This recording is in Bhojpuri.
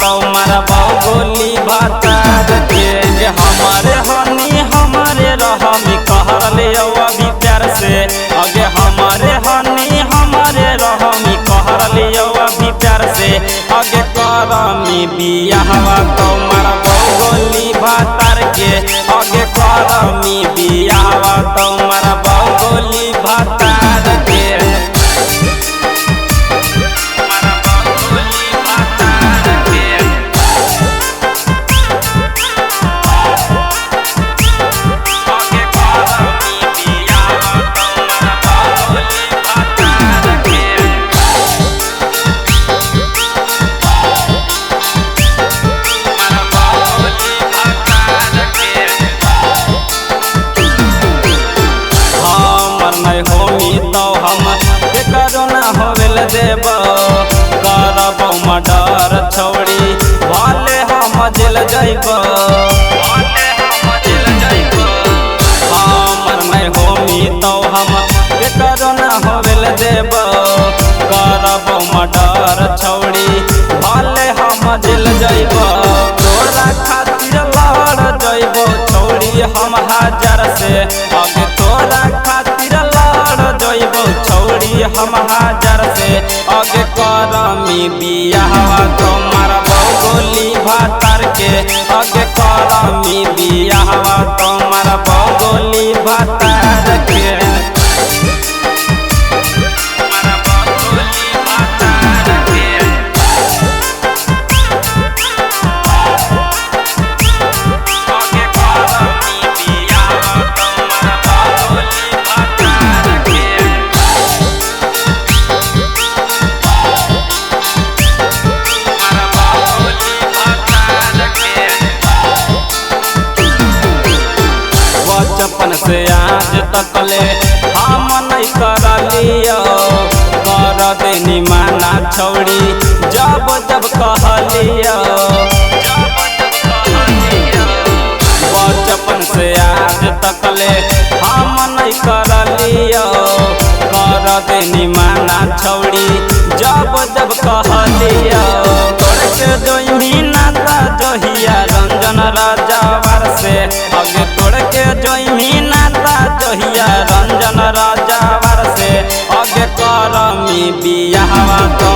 तो मारबो गोली भातार के। हमारे हनी हमारे रहमी कहले अभी प्यार से आगे हमारे हनी हमारे रहमी कहले अभी प्यार से आगे करमी बियाहवा तो मारबो गोली भातार के। आगे करमी बियाहवा तो मारबो गोली भातार के। तो हम करो ना होवेल देब करब मर्डर छौड़ी भले हम जेल जइब। हमर नहीं होमी तो हम करो ना होवेल देब करब मर्डर छौड़ी भले हम जेल जइब। तोरा खातिर लड़ जइब छौड़ी हम हजार से आगे तोरा खातिर लड़ जइब छौड़ी हम हजार से आगे करमी बियाहवा तो मारबो गोली भातार के। आगे करमी बियाहवा तो मारबो गोली भातार के। बचपन से आज तक ले हम नहीं करलियो कर देनी माना छौड़ी जब जब कहलियो। बचपन से आज तक ले हम नहीं करलियो कर देनी माना छौड़ी जब जब कहलियो। तोड़ के जोइनी नाता जहिया रंजन राजावार से आगे तोड़ के जोइनी नाता जहिया रंजन राजावार से आगे करमी बियाहवा तो